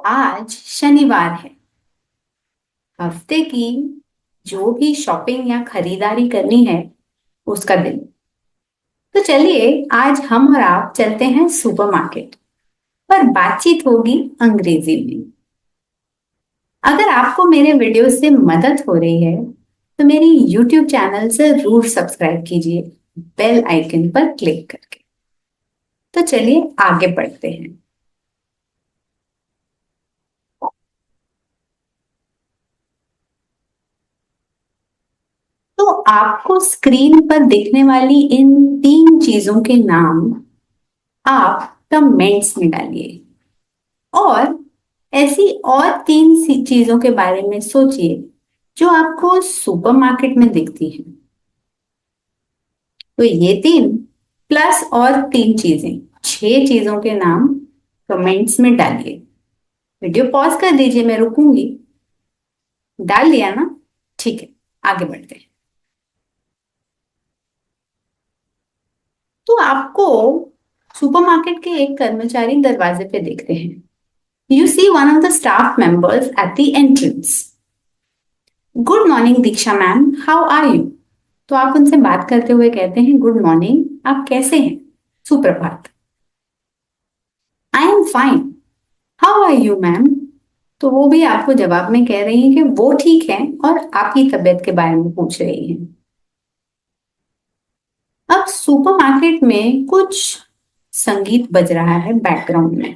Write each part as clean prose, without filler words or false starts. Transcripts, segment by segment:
आज शनिवार है। हफ्ते की जो भी शॉपिंग या खरीदारी करनी है उसका दिन। तो चलिए आज हम और आप चलते हैं सुपरमार्केट पर बातचीत होगी अंग्रेजी में। अगर आपको मेरे वीडियो से मदद हो रही है तो मेरी YouTube चैनल जरूर सब्सक्राइब कीजिए बेल आइकन पर क्लिक करके। तो चलिए आगे बढ़ते हैं। तो आपको स्क्रीन पर दिखने वाली इन तीन चीजों के नाम आप कमेंट्स में डालिए और ऐसी और तीन चीजों के बारे में सोचिए जो आपको सुपरमार्केट में दिखती हैं। तो ये तीन प्लस और तीन चीजें, छह चीजों के नाम कमेंट्स में डालिए। वीडियो पॉज कर दीजिए, मैं रुकूंगी। डाल लिया ना? ठीक है, आगे बढ़ते हैं। तो आपको सुपरमार्केट के एक कर्मचारी दरवाजे पे देखते हैं। You see one of the staff members at the entrance. Good morning, Diksha ma'am, how are you? तो आप उनसे बात करते हुए कहते हैं गुड मॉर्निंग, आप कैसे हैं? सुप्रभात। I am fine, how are you ma'am? तो वो भी आपको जवाब में कह रही हैं कि वो ठीक है और आपकी तबीयत के बारे में पूछ रही हैं। अब सुपरमार्केट में कुछ संगीत बज रहा है बैकग्राउंड में।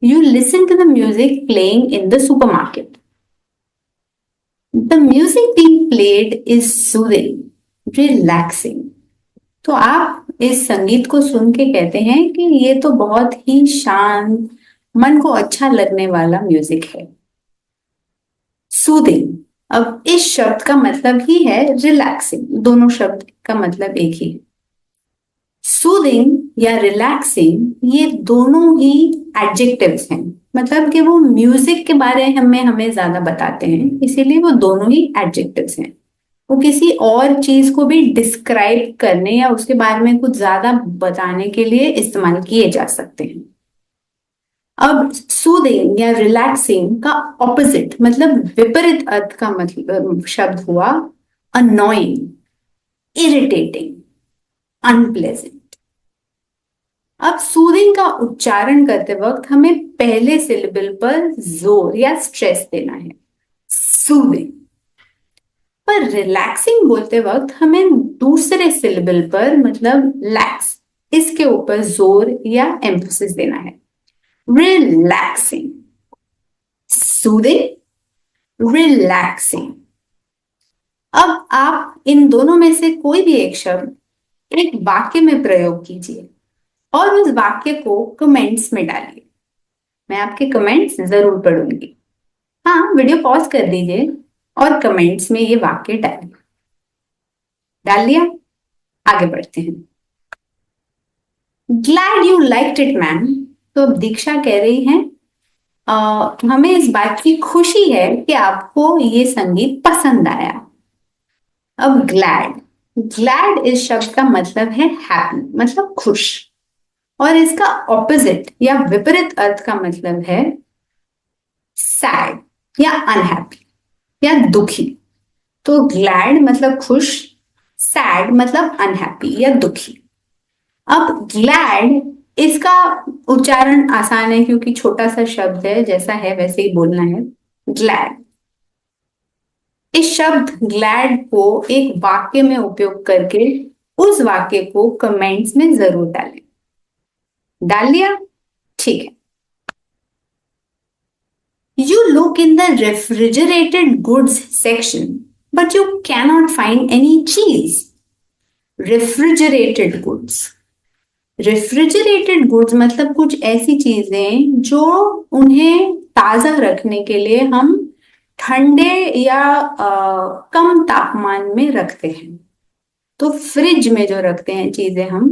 You listen to the music playing in the supermarket. The music being played is soothing, relaxing. तो आप इस संगीत को सुन के कहते हैं कि ये तो बहुत ही शांत, मन को अच्छा लगने वाला म्यूजिक है। सूदिंग, अब इस शब्द का मतलब ही है रिलैक्सिंग, दोनों शब्द का मतलब एक ही है। सूदिंग या रिलैक्सिंग ये दोनों ही एडजेक्टिव्स हैं, मतलब कि वो म्यूजिक के बारे में हमें ज्यादा बताते हैं, इसीलिए वो दोनों ही एडजेक्टिव्स हैं। वो किसी और चीज को भी डिस्क्राइब करने या उसके बारे में कुछ ज्यादा बताने के लिए इस्तेमाल किए जा सकते हैं। अब सूदिंग या रिलैक्सिंग का ऑपोजिट मतलब विपरीत अर्थ का मतलब शब्द हुआ अनोइंग, इरिटेटिंग, अनप्लेजेंट। अब सूदिंग का उच्चारण करते वक्त हमें पहले सिलेबल पर जोर या स्ट्रेस देना है, सूदिंग। पर रिलैक्सिंग बोलते वक्त हमें दूसरे सिलेबल पर मतलब लैक्स, इसके ऊपर जोर या एम्फोसिस देना है। Relaxing, soothing, relaxing. अब आप इन दोनों में से कोई भी एक शब्द एक वाक्य में प्रयोग कीजिए और उस वाक्य को कमेंट्स में डालिए। मैं आपके कमेंट्स जरूर पढ़ूंगी। हाँ, वीडियो पॉज कर दीजिए और कमेंट्स में ये वाक्य डालिए। डाल लिया? आगे बढ़ते हैं। Glad you liked it ma'am. तो अब दीक्षा कह रही हैं हमें इस बात की खुशी है कि आपको ये संगीत पसंद आया। अब ग्लैड, ग्लैड इस शब्द का मतलब है हैप्पी, मतलब खुश, और इसका ऑपोजिट या विपरीत अर्थ का मतलब है सैड या अनहैप्पी या दुखी। तो ग्लैड मतलब खुश, सैड मतलब अनहैप्पी या दुखी। अब ग्लैड, इसका उच्चारण आसान है क्योंकि छोटा सा शब्द है, जैसा है वैसे ही बोलना है, ग्लैड। इस शब्द ग्लैड को एक वाक्य में उपयोग करके उस वाक्य को कमेंट्स में जरूर डालें। डाल लिया? ठीक है। You look in the refrigerated goods section, but you cannot find any cheese. Refrigerated goods, refrigerated goods मतलब कुछ ऐसी चीजें जो उन्हें ताजा रखने के लिए हम ठंडे या कम तापमान में रखते हैं। तो फ्रिज में जो रखते हैं चीजें हम,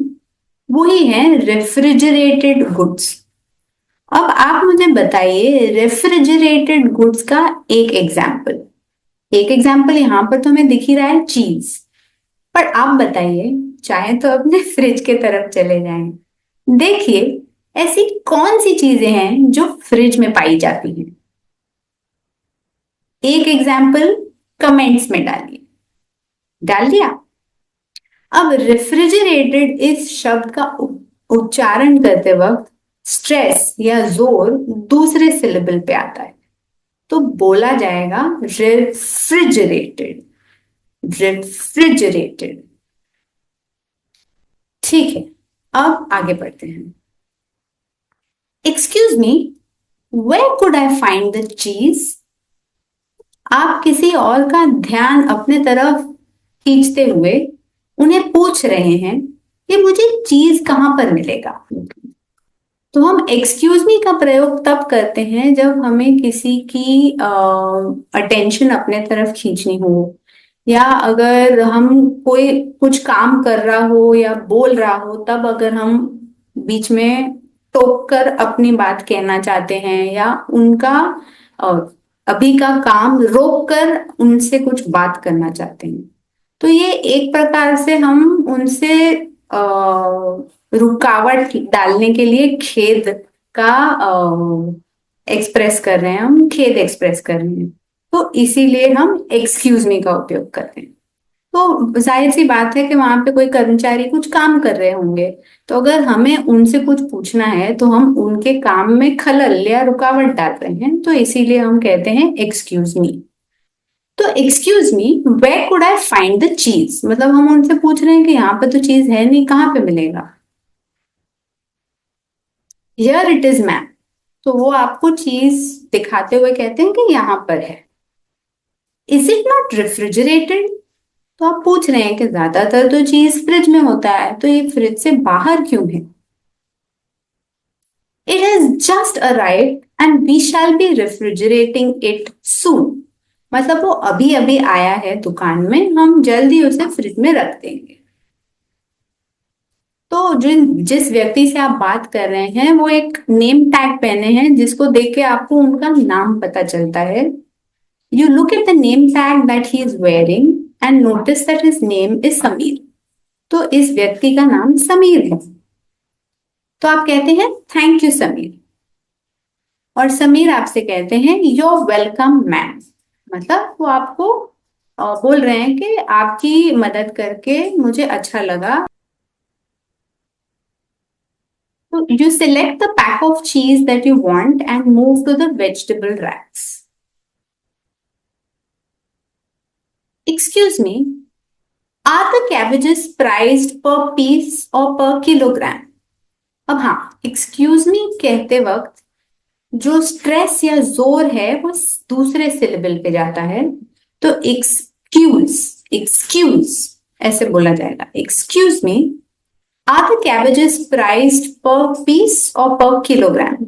वही है रेफ्रिजरेटेड गुड्स। अब आप मुझे बताइए रेफ्रिजरेटेड गुड्स का एक एग्जाम्पल। एक एग्जाम्पल यहां पर तो हमें दिख ही रहा है, चीज। पर आप बताइए, चाहे तो अपने फ्रिज के तरफ चले जाएं, देखिए ऐसी कौन सी चीजें हैं जो फ्रिज में पाई जाती हैं? एक एग्जाम्पल कमेंट्स में डालिए। डाल दिया? अब रेफ्रिजरेटेड इस शब्द का उच्चारण करते वक्त स्ट्रेस या जोर दूसरे सिलेबल पे आता है, तो बोला जाएगा रेफ्रिजरेटेड। रेफ्रिजरेटेड। ठीक है, अब आगे बढ़ते हैं। Excuse me, where could I find the cheese? आप किसी और का ध्यान अपने तरफ खींचते हुए उन्हें पूछ रहे हैं कि मुझे चीज कहां पर मिलेगा। तो हम एक्सक्यूज मी का प्रयोग तब करते हैं जब हमें किसी की अटेंशन अपने तरफ खींचनी हो, या अगर हम कोई कुछ काम कर रहा हो या बोल रहा हो, तब अगर हम बीच में टोक कर अपनी बात कहना चाहते हैं, या उनका अ, अभी का काम रोक कर उनसे कुछ बात करना चाहते हैं। तो ये एक प्रकार से हम उनसे रुकावट डालने के लिए खेद का एक्सप्रेस कर रहे हैं, हम खेद एक्सप्रेस कर रहे हैं, तो इसीलिए हम एक्सक्यूज मी का उपयोग करते हैं। तो जाहिर सी बात है कि वहां पे कोई कर्मचारी कुछ काम कर रहे होंगे, तो अगर हमें उनसे कुछ पूछना है तो हम उनके काम में खलल या रुकावट डाल रहे हैं, तो इसीलिए हम कहते हैं एक्सक्यूज मी। तो excuse me, where could I find the cheese, मतलब हम उनसे पूछ रहे हैं कि यहाँ पे तो चीज है नहीं, कहाँ पे मिलेगा? Here it is ma'am. तो वो आपको चीज दिखाते हुए कहते हैं कि यहाँ पर है। Is it not refrigerated? तो आप पूछ रहे हैं कि ज्यादातर तो चीज फ्रिज में होता है, तो ये फ्रिज से बाहर क्यों है? It has just arrived and we shall be refrigerating it soon. मतलब वो अभी अभी आया है दुकान में, हम जल्दी उसे फ्रिज में रख देंगे। तो जिस व्यक्ति से आप बात कर रहे हैं वो एक नेम टैग पहने हैं, जिसको देख के आपको उनका नाम पता चलता है। You look at the name tag that he is wearing and notice that his name is Sameer. तो इस व्यक्ति का नाम समीर है, तो आप कहते हैं थैंक यू समीर। और समीर आपसे कहते हैं योर वेलकम मैम। मतलब वो आपको बोल रहे हैं कि आपकी मदद करके मुझे अच्छा लगा। So you select the pack of cheese that you want and move to the vegetable racks. Excuse me, are the cabbages priced per piece or per kilogram? अब हाँ, excuse me कहते वक्त जो स्ट्रेस या जोर है वो दूसरे सिलेबल पे जाता है, तो एक्सक्यूज ऐसे बोला जाएगा। Excuse me, are the cabbages priced per piece or per kilogram?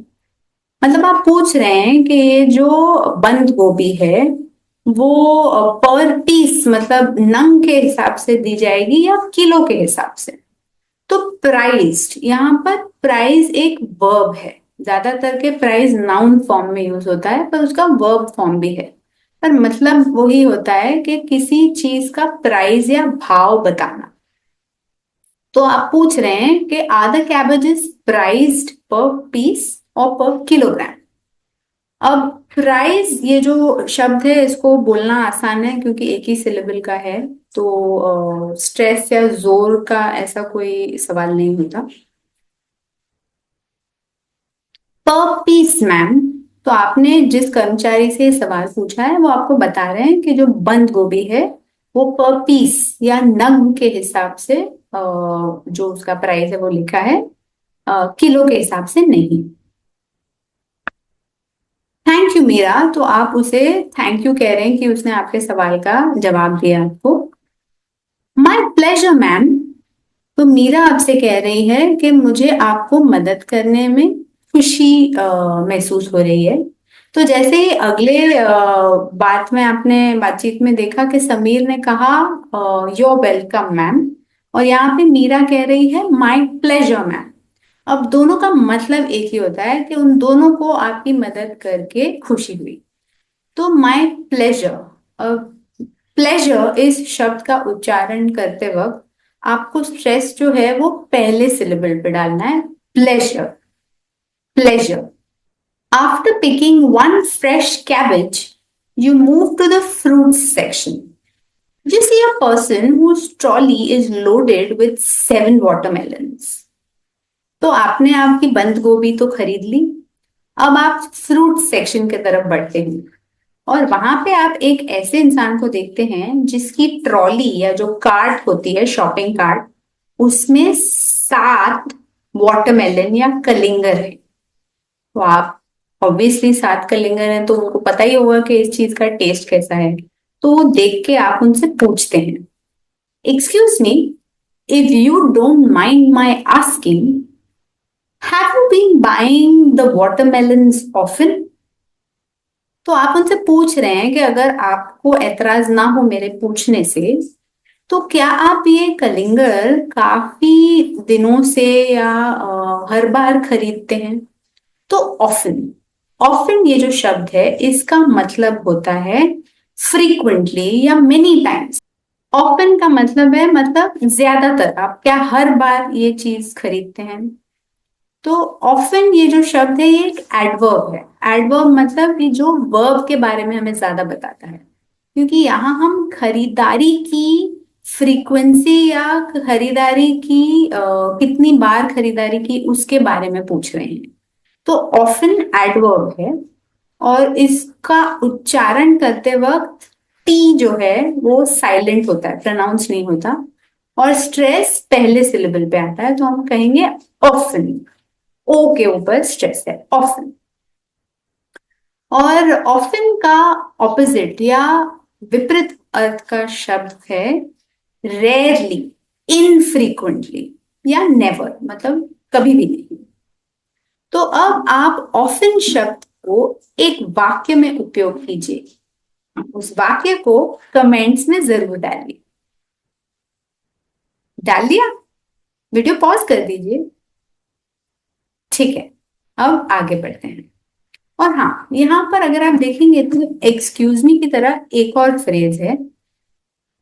मतलब आप पूछ रहे हैं कि ये जो बंद गोभी है वो पर पीस मतलब नंग के हिसाब से दी जाएगी या किलो के हिसाब से? तो प्राइस्ड, यहाँ पर प्राइस एक वर्ब है। ज्यादातर के प्राइस नाउन फॉर्म में यूज होता है, पर उसका वर्ब फॉर्म भी है। पर मतलब वही होता है कि किसी चीज का प्राइस या भाव बताना। तो आप पूछ रहे हैं कि are the cabbages priced per piece or per kilogram? अब प्राइस ये जो शब्द है इसको बोलना आसान है क्योंकि एक ही सिलेबल का है, तो स्ट्रेस या जोर का ऐसा कोई सवाल नहीं होता। पर पीस मैम, तो आपने जिस कर्मचारी से सवाल पूछा है वो आपको बता रहे हैं कि जो बंद गोभी है वो पर पीस या नग के हिसाब से जो उसका प्राइस है वो लिखा है, किलो के हिसाब से नहीं। थैंक यू मीरा, तो आप उसे थैंक यू कह रहे हैं कि उसने आपके सवाल का जवाब दिया आपको। माय प्लेजर मैम, तो मीरा आपसे कह रही है कि मुझे आपको मदद करने में खुशी महसूस हो रही है। तो जैसे ही अगले बात में आपने बातचीत में देखा कि समीर ने कहा योर वेलकम मैम, और यहाँ पे मीरा कह रही है माय प्लेजर मैम। अब दोनों का मतलब एक ही होता है कि उन दोनों को आपकी मदद करके खुशी हुई। तो माय प्लेजर, प्लेजर इस शब्द का उच्चारण करते वक्त आपको स्ट्रेस जो है वो पहले सिलेबल पे डालना है, pleasure. pleasure. After picking one fresh cabbage, you move to the fruits section. You see a person whose trolley is loaded with 7 watermelons. तो आपने आपकी बंद गोभी तो खरीद ली, अब आप फ्रूट सेक्शन की तरफ बढ़ते हैं और वहां पे आप एक ऐसे इंसान को देखते हैं जिसकी ट्रॉली या जो कार्ट होती है, शॉपिंग कार्ट, उसमें 7 वाटरमेलन या कलिंगर है। तो आप ऑब्वियसली 7 कलिंगर हैं तो उनको पता ही होगा कि इस चीज का टेस्ट कैसा है। तो वो देख के आप उनसे पूछते हैं, excuse me, if you don't mind my asking, have you been buying the watermelons often? तो आप उनसे पूछ रहे हैं कि अगर आपको एतराज ना हो मेरे पूछने से, तो क्या आप ये कलिंगर काफी दिनों से या हर बार खरीदते हैं? तो ऑफन, ऑफन ये जो शब्द है इसका मतलब होता है फ्रीक्वेंटली या मेनी टाइम्स। ऑफन का मतलब है मतलब ज्यादातर, आप क्या हर बार ये चीज खरीदते हैं? तो ऑफन ये जो शब्द है ये एक एडवर्ब है। एडवर्ब मतलब ये जो वर्ब के बारे में हमें ज्यादा बताता है, क्योंकि यहाँ हम खरीदारी की फ्रीक्वेंसी या खरीदारी की कितनी बार खरीदारी की उसके बारे में पूछ रहे हैं। तो ऑफन एडवर्ब है और इसका उच्चारण करते वक्त टी जो है वो साइलेंट होता है, प्रोनाउंस नहीं होता, और स्ट्रेस पहले सिलेबल पे आता है, तो हम कहेंगे ऑफन। ओ के ऊपर स्ट्रेस है, ऑफन। और ऑफन का ऑपोजिट या विपरीत अर्थ का शब्द है रेयरली, इनफ्रीक्वेंटली या नेवर, मतलब कभी भी नहीं। तो अब आप ऑफन शब्द को एक वाक्य में उपयोग कीजिए, उस वाक्य को कमेंट्स में जरूर डालिए। डाल दिया? वीडियो पॉज कर दीजिए। ठीक है, अब आगे बढ़ते हैं। और हाँ, यहां पर अगर आप देखेंगे तो एक्सक्यूज मी की तरह एक और फ्रेज है,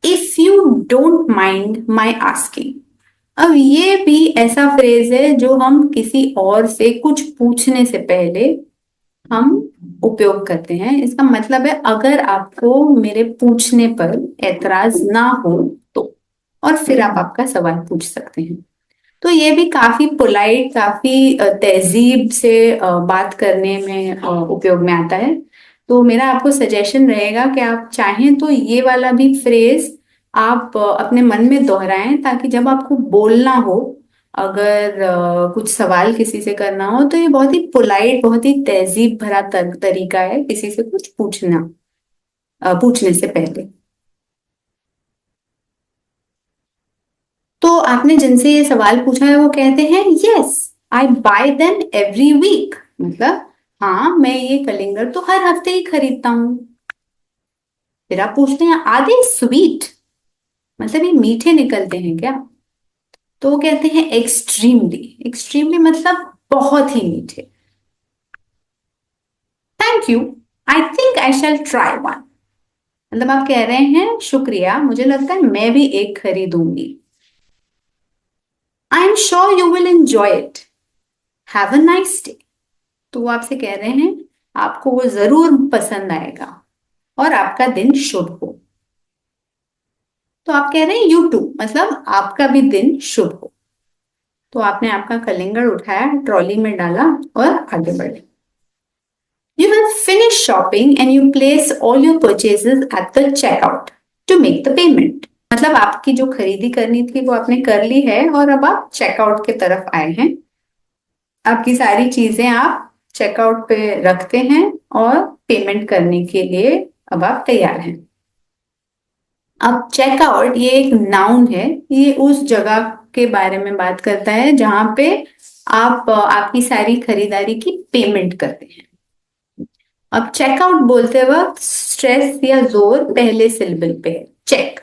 if you don't mind my asking. अब ये भी ऐसा फ्रेज है जो हम किसी और से कुछ पूछने से पहले हम उपयोग करते हैं। इसका मतलब है अगर आपको मेरे पूछने पर ऐतराज ना हो तो, और फिर आप आपका सवाल पूछ सकते हैं। तो ये भी काफी पोलाइट, काफी तहजीब से बात करने में उपयोग में आता है। तो मेरा आपको सजेशन रहेगा कि आप चाहें तो ये वाला भी फ्रेज आप अपने मन में दोहराएं, ताकि जब आपको बोलना हो, अगर कुछ सवाल किसी से करना हो, तो ये बहुत ही पोलाइट, बहुत ही तहजीब भरा तरीका है किसी से कुछ पूछना, पूछने से पहले। तो आपने जिनसे ये सवाल पूछा है वो कहते हैं yes I buy them every week, मतलब हाँ मैं ये कलिंगर तो हर हफ्ते ही खरीदता हूं। फिर आप पूछते हैं आर दे स्वीट, मतलब ये मीठे निकलते हैं क्या? तो वो कहते हैं एक्सट्रीमली, एक्सट्रीमली मतलब बहुत ही मीठे। Thank you, I think I shall try one, मतलब आप कह रहे हैं शुक्रिया, मुझे लगता है मैं भी एक खरीदूंगी। I am sure you will enjoy it, have a nice day. तो वो आपसे कह रहे हैं आपको वो जरूर पसंद आएगा और आपका दिन शुभ हो। तो आप कह रहे हैं यू टू, मतलब आपका भी दिन शुभ हो। तो आपने आपका कलिंगर उठाया, ट्रॉली में डाला और आगे बढ़े। You have finish shopping and you place all your purchases at the checkout to make the payment, मतलब आपकी जो खरीदी करनी थी वो आपने कर ली है और अब आप चेकआउट की तरफ आए हैं। आपकी सारी चीजें आप चेकआउट पे रखते हैं और पेमेंट करने के लिए अब आप तैयार हैं। अब चेकआउट ये एक नाउन है, ये उस जगह के बारे में बात करता है जहां पे आप आपकी सारी खरीदारी की पेमेंट करते हैं। अब चेकआउट बोलते वक्त स्ट्रेस या जोर पहले सिलेबल पे है, check,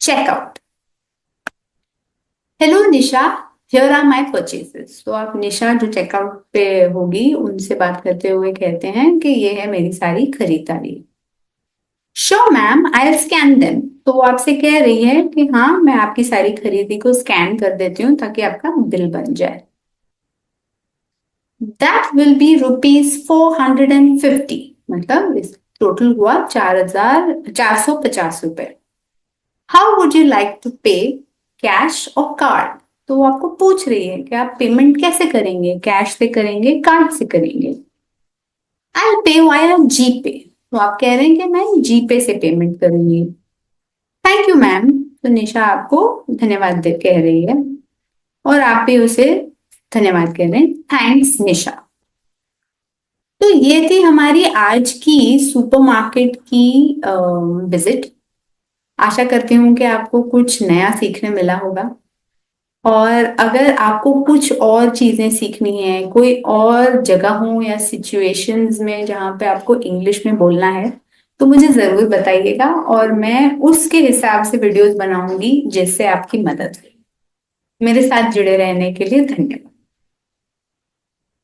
checkout. Hello Nisha, here are my purchases. तो आप निशा जो चेकआउट पे होगी उनसे बात करते हुए कहते हैं कि ये है मेरी सारी खरीदारी। Sure ma'am, I will scan them. तो वो आपसे कह रही है कि हाँ मैं आपकी सारी खरीदी को स्कैन कर देती हूँ ताकि आपका बिल बन जाए। दैट विल बी ₹450, मतलब इस टोटल हुआ 4,450 रुपए। How would you like to pay, cash or card? तो वो आपको पूछ रही है कि आप पेमेंट कैसे करेंगे, कैश से करेंगे, कार्ड से करेंगे। आई पे वाया जीपे, तो आप कह रहे हैं कि मैं जीपे से पेमेंट करूंगी। थैंक यू मैम, तो निशा आपको धन्यवाद दे कह रही है और आप भी उसे धन्यवाद कह रहे हैं, थैंक्स निशा। तो ये थी हमारी आज की सुपरमार्केट की विजिट। आशा करती हूँ कि आपको कुछ नया सीखने मिला होगा। और अगर आपको कुछ और चीजें सीखनी है, कोई और जगह हो या सिचुएशंस में जहाँ पे आपको इंग्लिश में बोलना है, तो मुझे जरूर बताइएगा और मैं उसके हिसाब से वीडियोस बनाऊंगी जिससे आपकी मदद हो। मेरे साथ जुड़े रहने के लिए धन्यवाद।